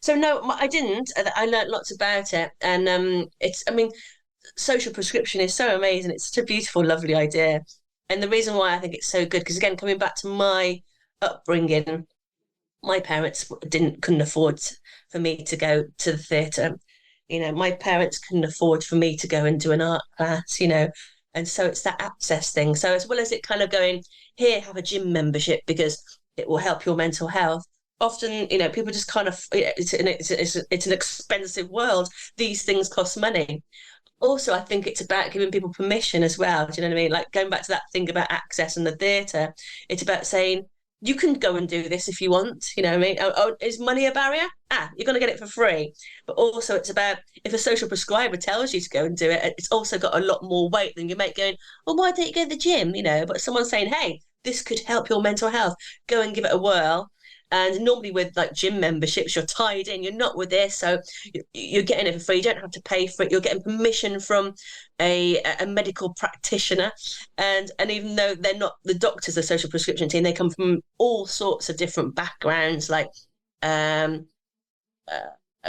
So no, I didn't. I learned lots about it, and it's. I mean, social prescription is so amazing. It's such a beautiful, lovely idea. And the reason why I think it's so good, because again, coming back to my upbringing, my parents couldn't afford for me to go to the theatre. My parents couldn't afford for me to go and do an art class, and so it's that access thing. So as well as it kind of going, here, have a gym membership because it will help your mental health. Often, people just kind of, it's an expensive world. These things cost money. Also, I think it's about giving people permission as well. Do you know what I mean? Like going back to that thing about access and the theatre, it's about saying, you can go and do this if you want. You know what I mean? Is money a barrier? You're going to get it for free. But also, it's about if a social prescriber tells you to go and do it, it's also got a lot more weight than you make going, well, why don't you go to the gym? But someone's saying, hey, this could help your mental health. Go and give it a whirl. And normally with like gym memberships, you're tied in, you're not with this. So you're getting it for free. You don't have to pay for it. You're getting permission from a medical practitioner. And even though they're not the doctors, the social prescription team, they come from all sorts of different backgrounds, like um,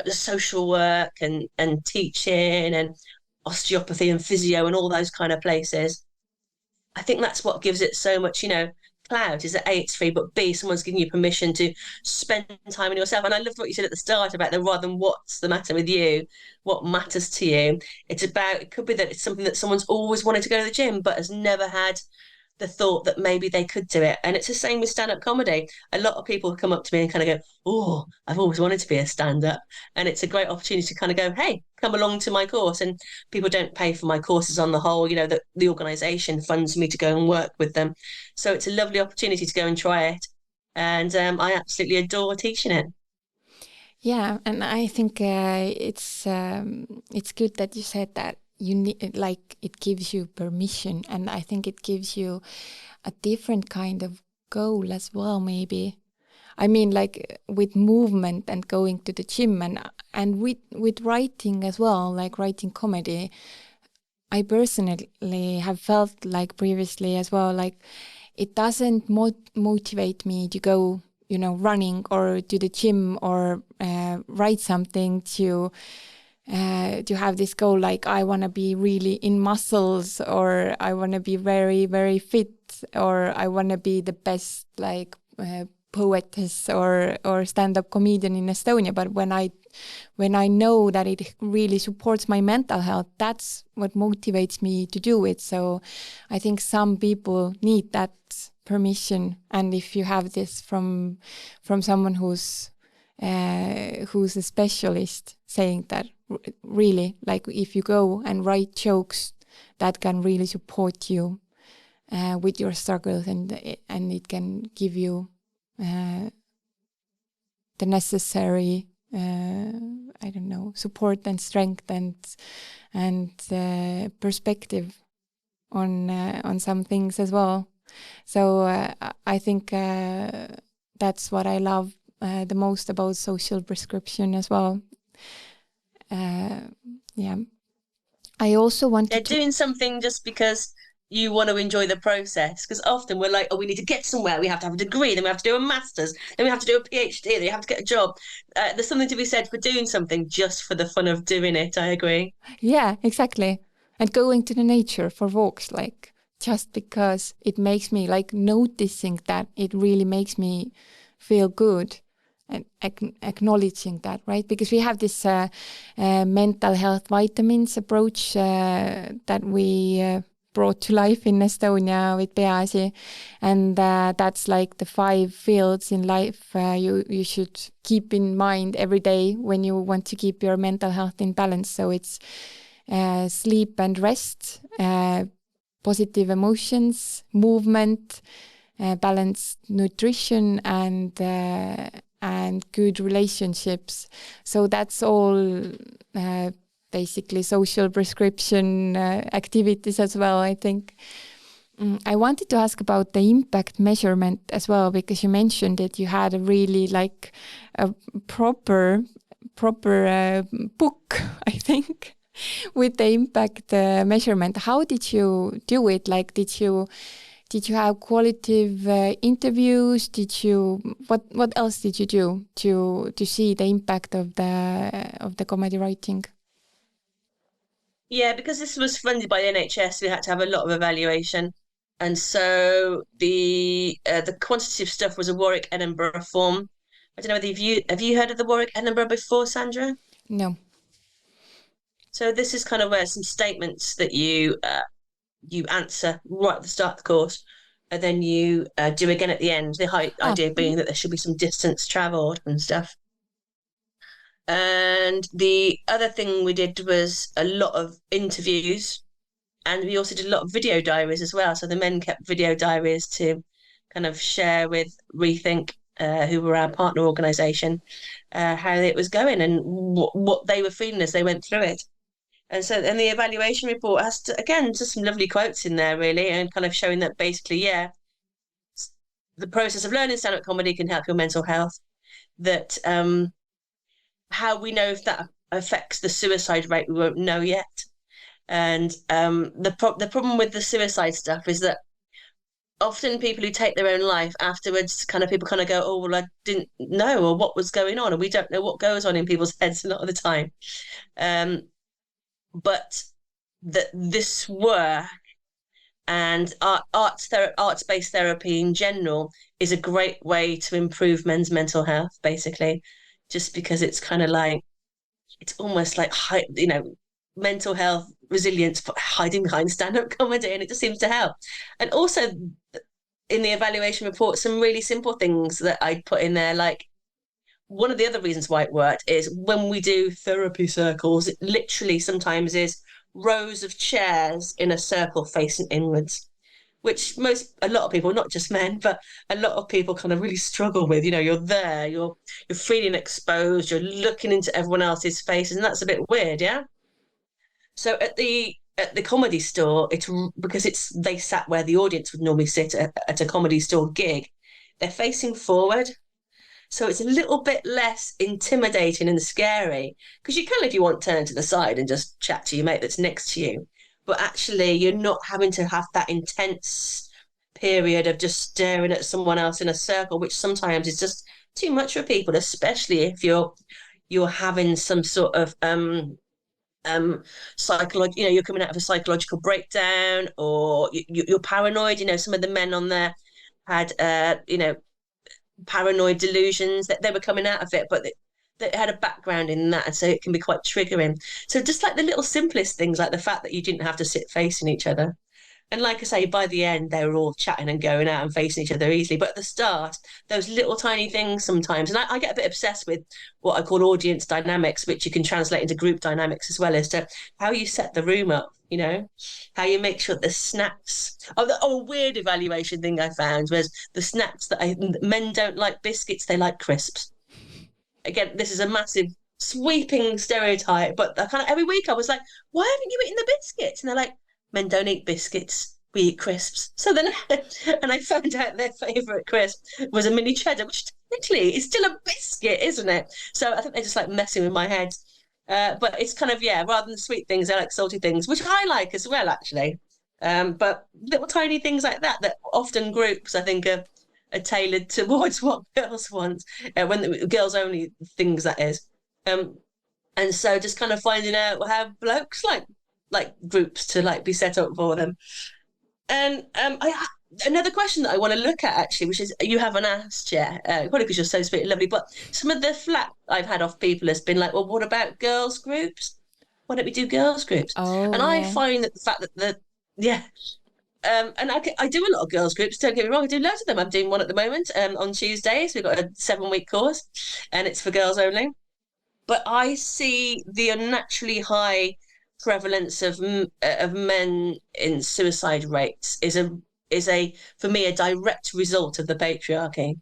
social work and teaching and osteopathy and physio and all those kind of places. I think that's what gives it so much, clout is that A, it's free, but B, someone's giving you permission to spend time on yourself. And I loved what you said at the start about the rather than what's the matter with you, what matters to you. It could be that it's something that someone's always wanted to go to the gym, but has never had the thought that maybe they could do it. And it's the same with stand-up comedy. A lot of people come up to me and kind of go, oh, I've always wanted to be a stand-up. And it's a great opportunity to kind of go, hey, come along to my course. And people don't pay for my courses on the whole, the organisation funds me to go and work with them. So it's a lovely opportunity to go and try it. And I absolutely adore teaching it. Yeah, and I think it's good that you said that you need, like, it gives you permission, and I think it gives you a different kind of goal as well. Maybe, I mean, like with movement and going to the gym, and with writing as well, like writing comedy. I personally have felt like previously as well, like it doesn't motivate me to go, running or to the gym or write something to have this goal, like I want to be really in muscles, or I want to be very, very fit, or I want to be the best, like poetess or stand-up comedian in Estonia. But when I know that it really supports my mental health, that's what motivates me to do it. So I think some people need that permission, and if you have this from someone who's a specialist saying that, really, like if you go and write jokes that can really support you with your struggles, and it can give you the necessary support and strength and perspective on some things as well. So I think that's what I love the most about social prescription as well. I also wanted to doing something just because you want to enjoy the process, because often we're like, oh, we need to get somewhere, we have to have a degree, then we have to do a master's, then we have to do a PhD, then you have to get a job. There's something to be said for doing something just for the fun of doing it. I agree. Yeah, exactly. And going to the nature for walks, like just because it makes me, like, noticing that it really makes me feel good and acknowledging that, right? Because we have this mental health vitamins approach that we brought to life in Estonia with Peaasi, and that's like the 5 fields in life you should keep in mind every day when you want to keep your mental health in balance. So it's sleep and rest, positive emotions, movement, balanced nutrition, and good relationships. So that's all basically social prescription activities as well, I think. I wanted to ask about the impact measurement as well, because you mentioned that you had a really like a proper book, I think, with the impact measurement. How did you do it? Like, did you have qualitative interviews? What else did you do to see the impact of the comedy writing? Yeah, because this was funded by the NHS, we had to have a lot of evaluation. And so the quantitative stuff was a Warwick Edinburgh form. I don't know whether have you heard of the Warwick Edinburgh before, Sandra? No. So this is kind of where some statements that you answer right at the start of the course, and then you do again at the end. The idea being that there should be some distance travelled and stuff. And the other thing we did was a lot of interviews, and we also did a lot of video diaries as well. So the men kept video diaries to kind of share with Rethink, who were our partner organisation, how it was going and what they were feeling as they went through it. And so, and the evaluation report has to, again, just some lovely quotes in there, really, and kind of showing that basically, yeah, the process of learning stand-up comedy can help your mental health. That how we know if that affects the suicide rate, we won't know yet. And the problem with the suicide stuff is that often people who take their own life afterwards, people kind of go, oh, well, I didn't know, or what was going on, and we don't know what goes on in people's heads a lot of the time. But that this work and arts-based therapy in general is a great way to improve men's mental health, basically, just because it's kind of like, it's almost like, mental health resilience hiding behind stand-up comedy, and it just seems to help. And also in the evaluation report, some really simple things that I put in there, like one of the other reasons why it worked is when we do therapy circles, it literally sometimes is rows of chairs in a circle facing inwards, which a lot of people, not just men, but a lot of people kind of really struggle with. You're there, you're feeling exposed, you're looking into everyone else's faces, and that's a bit weird, yeah? So at the comedy store, it's because they sat where the audience would normally sit at a comedy store gig. They're facing forward. So it's a little bit less intimidating and scary, because you can, if you want, turn to the side and just chat to your mate that's next to you. But actually, you're not having to have that intense period of just staring at someone else in a circle, which sometimes is just too much for people, especially if you're having some sort of psychological, you're coming out of a psychological breakdown, or you're paranoid. Some of the men on there had paranoid delusions, that they were coming out of it, but they had a background in that, and so it can be quite triggering. So just like the little simplest things, like the fact that you didn't have to sit facing each other. And like I say, by the end, they were all chatting and going out and facing each other easily. But at the start, those little tiny things sometimes, and I get a bit obsessed with what I call audience dynamics, which you can translate into group dynamics as well, as to how you set the room up, how you make sure the snacks. A weird evaluation thing I found was the snacks that men don't like biscuits, they like crisps. again, this is a massive sweeping stereotype, but I kind of every week I was like, why haven't you eaten the biscuits? And they're like, men don't eat biscuits. We eat crisps. So then, and I found out their favourite crisp was a mini cheddar, which technically is still a biscuit, isn't it? So I think they're just like messing with my head. But it's kind of, yeah, rather than sweet things, I like salty things, which I like as well, actually. But little tiny things like that, that often groups, I think, are tailored towards what girls want, when the girls only things, that is. Um, and so just kind of finding out how blokes like groups to like be set up for them. And another question that I want to look at actually, which is you haven't asked yet, probably because you're so sweet and lovely, but some of the flack I've had off people has been like, well, what about girls groups? Why don't we do girls groups? Oh, And I yeah. find that the fact that yeah, and I do a lot of girls groups. Don't get me wrong, I do loads of them. I'm doing one at the moment on Tuesdays. We've got a 7 week course, and it's for girls only. But I see the unnaturally high prevalence of men in suicide rates is a for me a direct result of the patriarchy.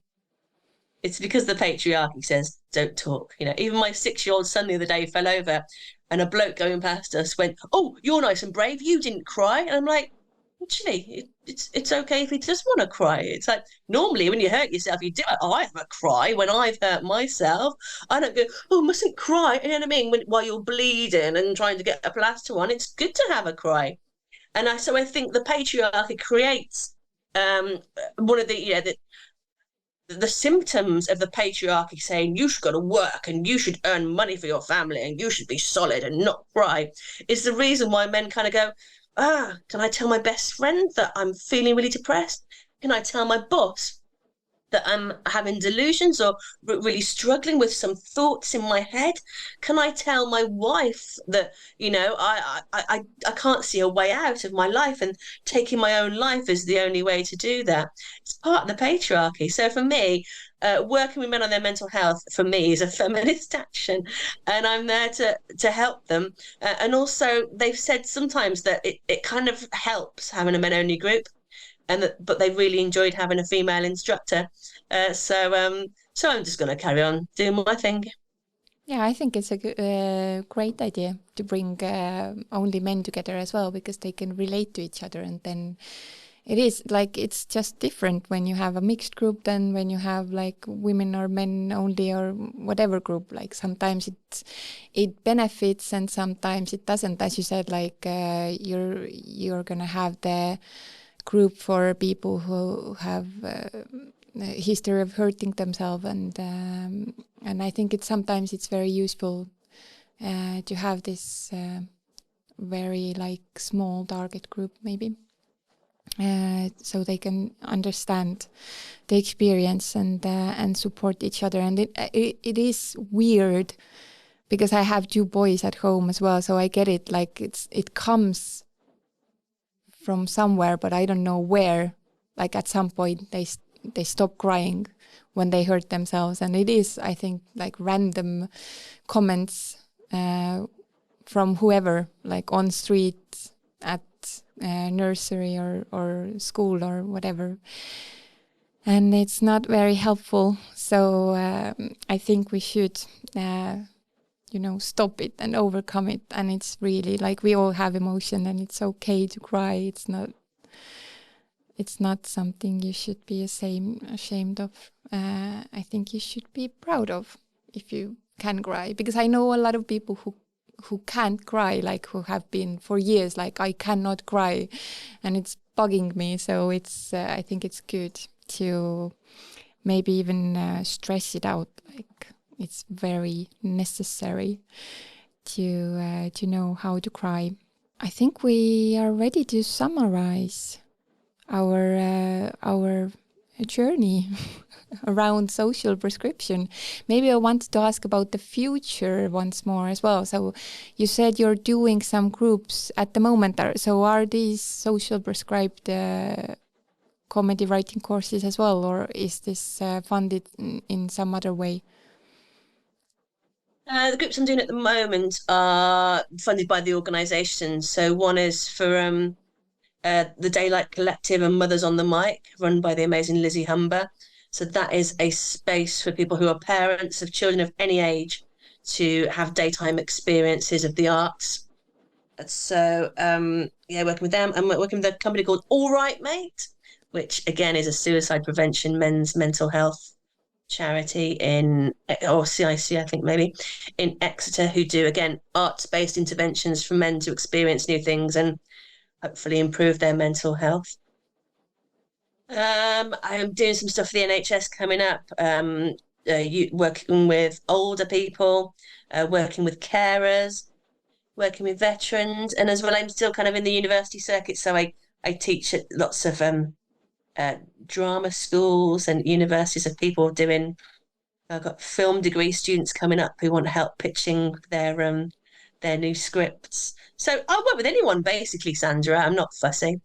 It's because the patriarchy says don't talk. Even my 6-year-old son the other day fell over, and a bloke going past us went, "Oh, you're nice and brave. You didn't cry." And I'm like, actually, it's okay if he does want to cry. It's like normally when you hurt yourself, you do it. Oh, I have a cry when I've hurt myself. I don't go, oh, mustn't cry. You know what I mean? While you're bleeding and trying to get a plaster on, it's good to have a cry. And I think the patriarchy creates one of the symptoms of the patriarchy saying you should go to work and you should earn money for your family and you should be solid and not cry is the reason why men kind of go, can I tell my best friend that I'm feeling really depressed? Can I tell my boss that I'm having delusions or really struggling with some thoughts in my head? Can I tell my wife that I can't see a way out of my life, and taking my own life is the only way to do that? It's part of the patriarchy. So for me, working with men on their mental health for me is a feminist action, and I'm there to help them. And also, they've said sometimes that it kind of helps having a men only group, but they really enjoyed having a female instructor. So I'm just going to carry on doing my thing. Yeah, I think it's a great idea to bring only men together as well, because they can relate to each other, and then it is like it's just different when you have a mixed group than when you have like women or men only or whatever group. Like sometimes it benefits and sometimes it doesn't. As you said, like you're gonna have the group for people who have a history of hurting themselves, and I think sometimes it's very useful to have this very like small target group maybe. So they can understand the experience and support each other. And it is weird because I have 2 boys at home as well, so I get it. Like it comes from somewhere, but I don't know where. Like at some point they stop crying when they hurt themselves, and it is, I think, like random comments from whoever, like on street, at nursery or school or whatever, and it's not very helpful. So I think we should stop it and overcome it. And it's really like we all have emotion, and it's okay to cry. It's not something you should be ashamed of. I think you should be proud of if you can cry, because I know a lot of people who can't cry, like who have been for years, like I cannot cry, and it's bugging me. So it's I think it's good to maybe even stress it out. Like it's very necessary to know how to cry. I think we are ready to summarize our journey around social prescription. Maybe I wanted to ask about the future once more as well. So you said you're doing some groups at the moment. So are these social prescribed comedy writing courses as well, or is this funded in some other way? The groups I'm doing at the moment are funded by the organisation. So one is for the Daylight Collective and Mothers on the Mic, run by the amazing Lizzie Humber. So that is a space for people who are parents of children of any age to have daytime experiences of the arts. So working with them. I'm working with a company called All Right Mate, which again is a suicide prevention men's mental health charity or CIC, I think maybe, in Exeter, who do again arts-based interventions for men to experience new things and hopefully improve their mental health. I'm doing some stuff for the NHS coming up. Working with older people, working with carers, working with veterans, and as well, I'm still kind of in the university circuit, so I teach at lots of drama schools and universities of people doing. I've got film degree students coming up who want help pitching their new scripts. So I'll work with anyone basically, Sandra. I'm not fussy,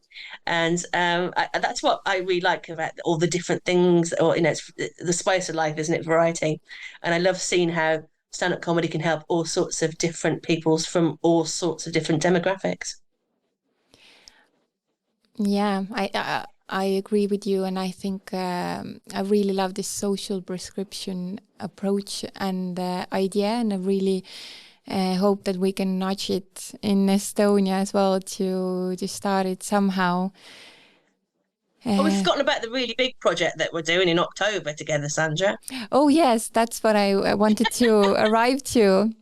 and that's what I really like about all the different things. Or it's the spice of life, isn't it? Variety, and I love seeing how stand-up comedy can help all sorts of different peoples from all sorts of different demographics. Yeah, I agree with you, and I think I really love this social prescription approach and idea, and I really hope that we can nudge it in Estonia as well to start it somehow. We've forgotten about the really big project that we're doing in October together, Sandra. Oh yes, that's what I wanted to arrive to.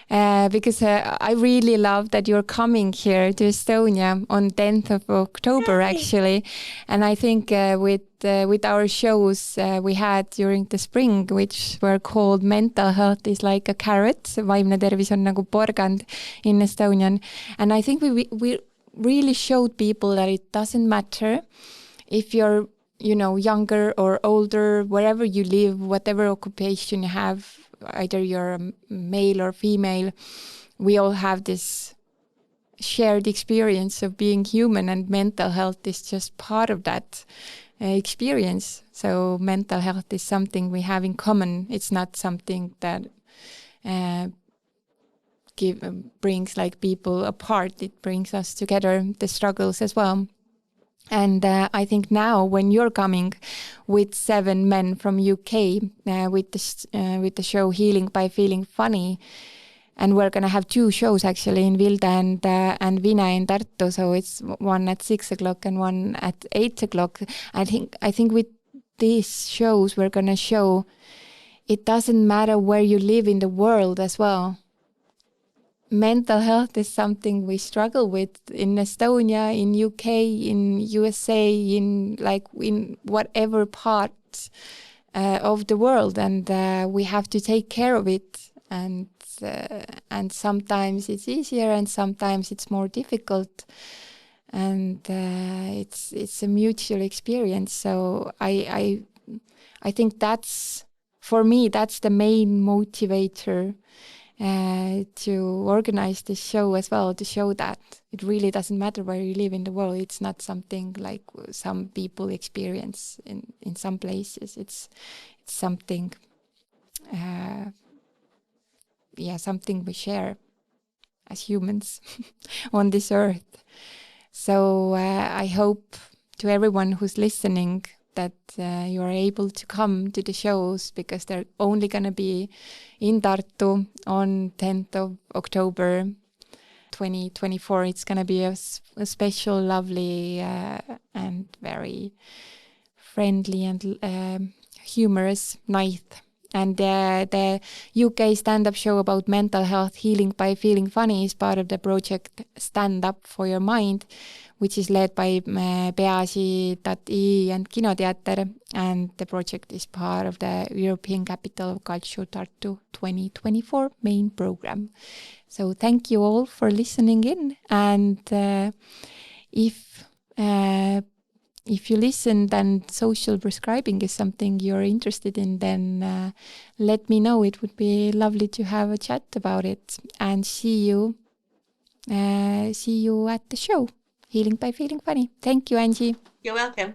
Because I really love that you're coming here to Estonia on 10th of October, Yay. actually. And I think with our shows we had during the spring, which were called Mental Health is like a carrot, vaimne tervis on nagu porgand in Estonian. And I think we really showed people that it doesn't matter if you're, younger or older, wherever you live, whatever occupation you have, either you're a male or female, we all have this shared experience of being human, and mental health is just part of that experience. So mental health is something we have in common. It's not something that brings like people apart. It brings us together, the struggles as well. And I think now when you're coming with 7 men from UK with the show Healing by Feeling Funny, and we're going to have 2 shows actually in Vilda and Vina in Tartu, so it's one at 6 o'clock and one at 8 o'clock. I think with these shows we're going to show it doesn't matter where you live in the world as well. Mental health is something we struggle with in Estonia, in UK, in USA, in whatever part of the world, and we have to take care of it. And sometimes it's easier, and sometimes it's more difficult, and it's a mutual experience. So I think that's, for me, that's the main motivator. To organize this show as well, to show that it really doesn't matter where you live in the world. It's not something like some people experience in some places. It's something, something we share as humans on this earth. So I hope to everyone who's listening that you are able to come to the shows, because they're only going to be in Tartu on 10th of October 2024. It's going to be a special, lovely and very friendly and humorous night. And the UK stand-up show about mental health, Healing by Feeling Funny, is part of the project Stand Up for Your Mind, which is led by Peaasi.ee and Kinoteater, and the project is part of the European Capital of Culture Tartu 2024 main program. So thank you all for listening in, and if you listened and social prescribing is something you're interested in, then let me know. It would be lovely to have a chat about it, and see you at the show. Healing by Feeling Funny. Thank you, Angie. You're welcome.